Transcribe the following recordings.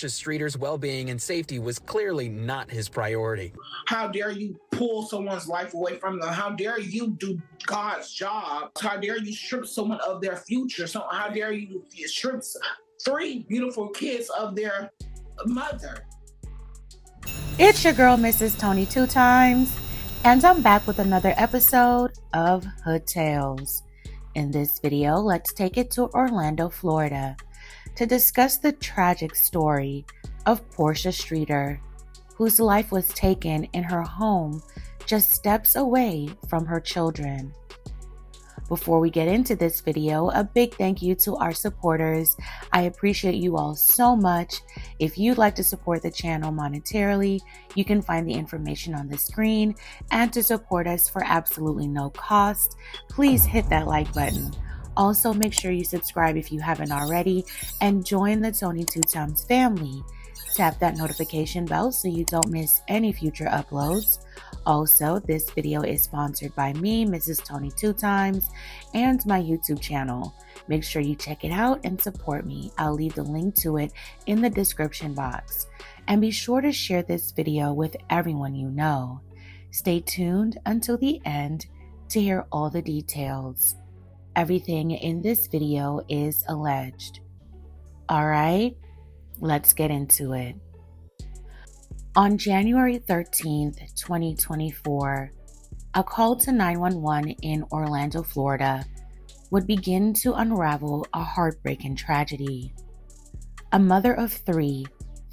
Portia Streeter's well-being and safety was clearly not his priority. How dare you pull someone's life away from them? How dare you do God's job? How dare you strip someone of their future? So how dare you strip 3 beautiful kids of their mother? It's your girl, Mrs. Tony 2 Times, and I'm back with another episode of Hood Tales. In this video, let's take it to Orlando, Florida, to discuss the tragic story of Portia Streeter, whose life was taken in her home just steps away from her children. Before we get into this video, a big thank you to our supporters. I appreciate you all so much. If you'd like to support the channel monetarily, you can find the information on the screen. And to support us for absolutely no cost, please hit that like button. Also, make sure you subscribe if you haven't already and join the Tony 2 Times family. Tap that notification bell so you don't miss any future uploads. Also, this video is sponsored by me, Mrs. Tony 2 Times, and my YouTube channel. Make sure you check it out and support me. I'll leave the link to it in the description box. And be sure to share this video with everyone you know. Stay tuned until the end to hear all the details. Everything in this video is alleged. Alright, let's get into it. On January 13th, 2024, a call to 911 in Orlando, Florida, would begin to unravel a heartbreaking tragedy. A mother of 3,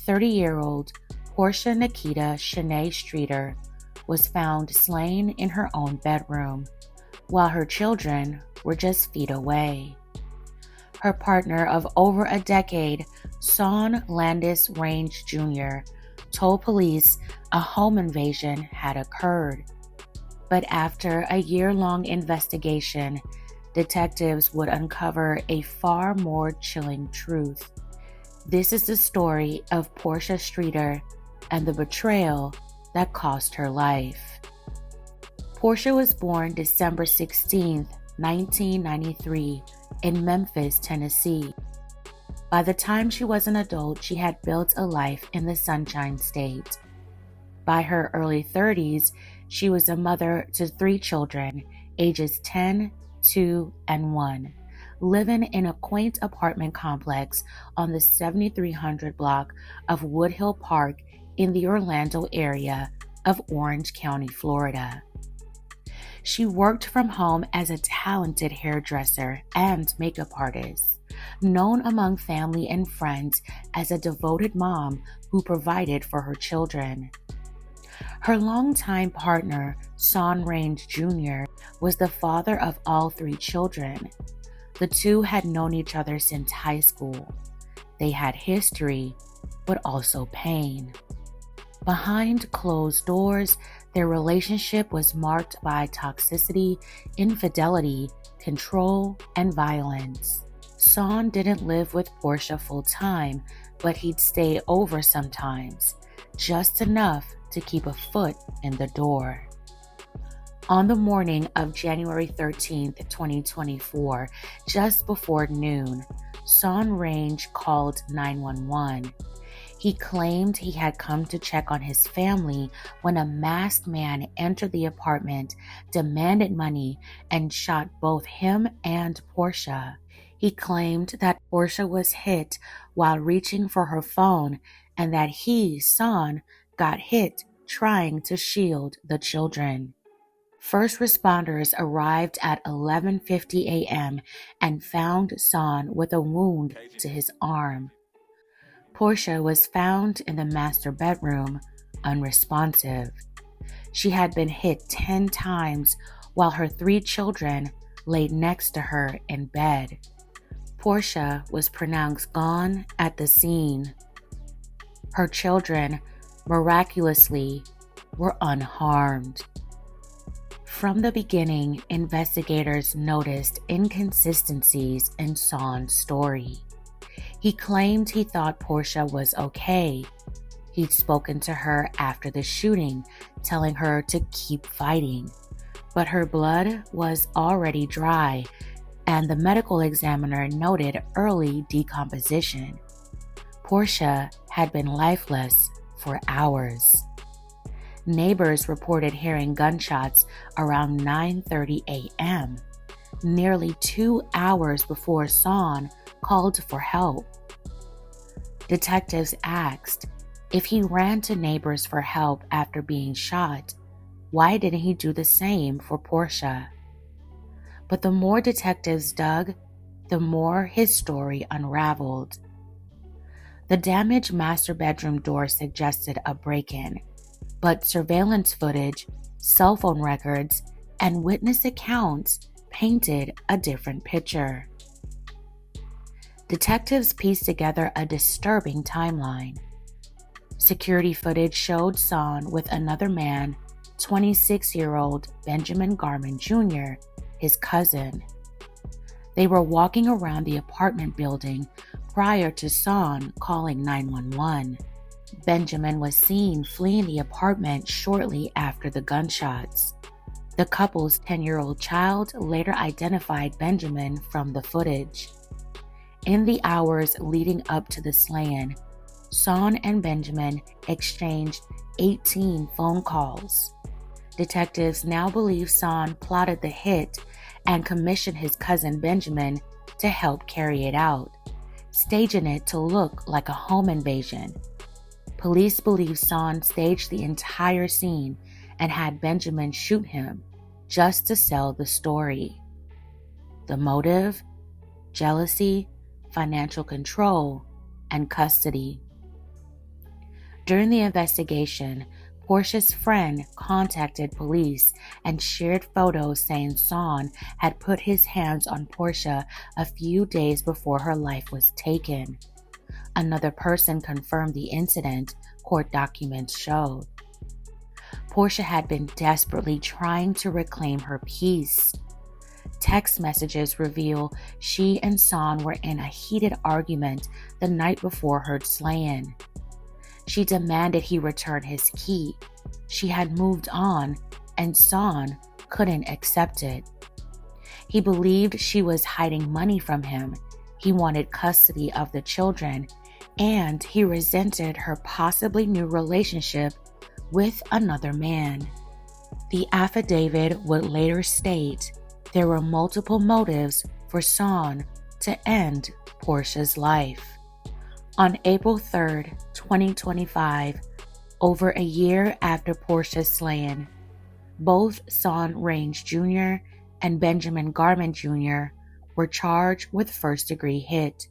30-year-old Portia Nikita Shanae Streeter was found slain in her own bedroom, while her children were just feet away. Her partner of over a decade, Son Landis Range Jr., told police a home invasion had occurred. But after a year-long investigation, detectives would uncover a far more chilling truth. This is the story of Portia Streeter and the betrayal that cost her life. Portia was born December 16, 1993, in Memphis, Tennessee. By the time she was an adult, she had built a life in the Sunshine State. By her early 30s, she was a mother to 3 children, ages 10, 2, and 1, living in a quaint apartment complex on the 7300 block of Woodhill Park in the Orlando area of Orange County, Florida. She worked from home as a talented hairdresser and makeup artist, known among family and friends as a devoted mom who provided for her children. Her longtime partner, Son Range Jr., was the father of all 3 children. The two had known each other since high school. They had history, but also pain. Behind closed doors, their relationship was marked by toxicity, infidelity, control, and violence. Son didn't live with Portia full-time, but he'd stay over sometimes, just enough to keep a foot in the door. On the morning of January 13th, 2024, just before noon, Son Range called 911. He claimed he had come to check on his family when a masked man entered the apartment, demanded money, and shot both him and Portia. He claimed that Portia was hit while reaching for her phone and that he, Son, got hit trying to shield the children. First responders arrived at 11:50 a.m. and found Son with a wound to his arm. Portia was found in the master bedroom, unresponsive. She had been hit 10 times while her 3 children laid next to her in bed. Portia was pronounced gone at the scene. Her children, miraculously, were unharmed. From the beginning, investigators noticed inconsistencies in Son's story. He claimed he thought Portia was okay. He'd spoken to her after the shooting, telling her to keep fighting. But her blood was already dry, and the medical examiner noted early decomposition. Portia had been lifeless for hours. Neighbors reported hearing gunshots around 9:30 a.m., nearly 2 hours before Son called for help. Detectives asked if he ran to neighbors for help after being shot, why didn't he do the same for Portia? But the more detectives dug, the more his story unraveled. The damaged master bedroom door suggested a break-in, but surveillance footage, cell phone records, and witness accounts painted a different picture. Detectives pieced together a disturbing timeline. Security footage showed Son with another man, 26-year-old Benjamin Garman Jr., his cousin. They were walking around the apartment building prior to Son calling 911. Benjamin was seen fleeing the apartment shortly after the gunshots. The couple's 10-year-old child later identified Benjamin from the footage. In the hours leading up to the slaying, Son and Benjamin exchanged 18 phone calls. Detectives now believe Son plotted the hit and commissioned his cousin Benjamin to help carry it out, staging it to look like a home invasion. Police believe Son staged the entire scene and had Benjamin shoot him just to sell the story. The motive? Jealousy, financial control, and custody. During the investigation, Portia's friend contacted police and shared photos saying Son had put his hands on Portia a few days before her life was taken. Another person confirmed the incident, court documents showed. Portia had been desperately trying to reclaim her peace. Text messages reveal she and Son were in a heated argument the night before her slaying. She demanded he return his key. She had moved on, and Son couldn't accept it. He believed she was hiding money from him. He wanted custody of the children, and he resented her possibly new relationship with another man. The affidavit would later state there were multiple motives for Son to end Portia's life. On April 3, 2025, over a year after Portia's slaying, both Son Range Jr. and Benjamin Garman Jr. were charged with first-degree hit.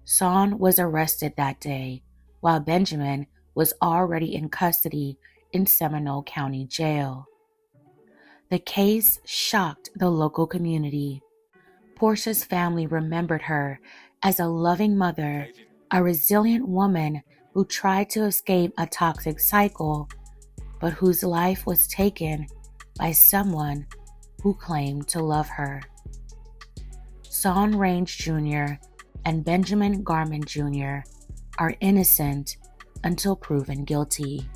Son was arrested that day, while Benjamin was already in custody in Seminole County Jail. The case shocked the local community. Portia's family remembered her as a loving mother, a resilient woman who tried to escape a toxic cycle, but whose life was taken by someone who claimed to love her. Son Range Jr. and Benjamin Garman Jr. are innocent until proven guilty.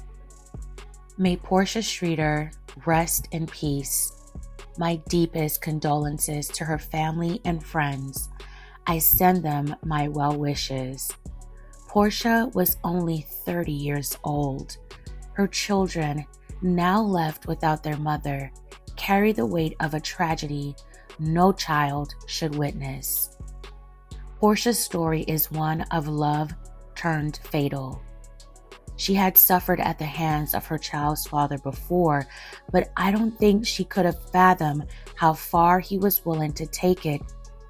May Portia Streeter rest in peace. My deepest condolences to her family and friends. I send them my well wishes. Portia was only 30 years old. Her children, now left without their mother, carry the weight of a tragedy no child should witness. Portia's story is one of love turned fatal. She had suffered at the hands of her child's father before, but I don't think she could have fathomed how far he was willing to take it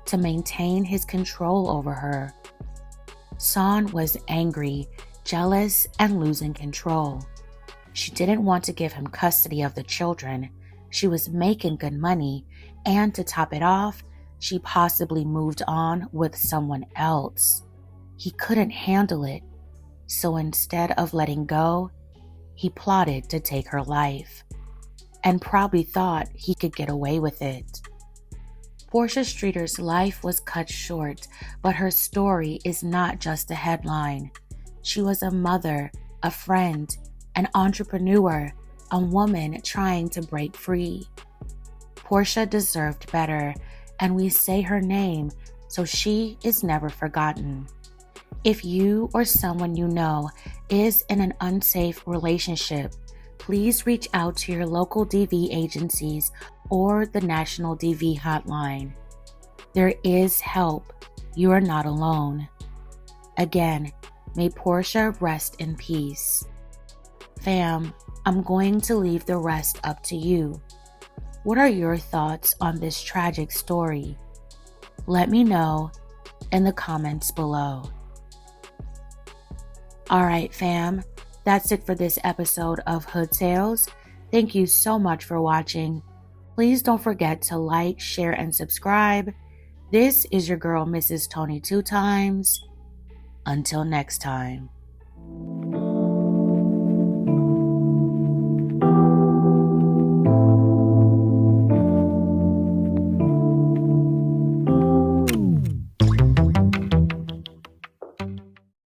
to maintain his control over her. Son was angry, jealous, and losing control. She didn't want to give him custody of the children. She was making good money, and to top it off, she possibly moved on with someone else. He couldn't handle it. So instead of letting go, he plotted to take her life, and probably thought he could get away with it. Portia Streeter's life was cut short, but her story is not just a headline. She was a mother, a friend, an entrepreneur, a woman trying to break free. Portia deserved better, and we say her name so she is never forgotten. If you or someone you know is in an unsafe relationship, please reach out to your local DV agencies or the National DV Hotline. There is help. You are not alone. Again, may Portia rest in peace. Fam, I'm going to leave the rest up to you. What are your thoughts on this tragic story? Let me know in the comments below. Alright fam, that's it for this episode of Hood Tales. Thank you so much for watching. Please don't forget to like, share, and subscribe. This is your girl, Mrs. Tony 2 Times. Until next time.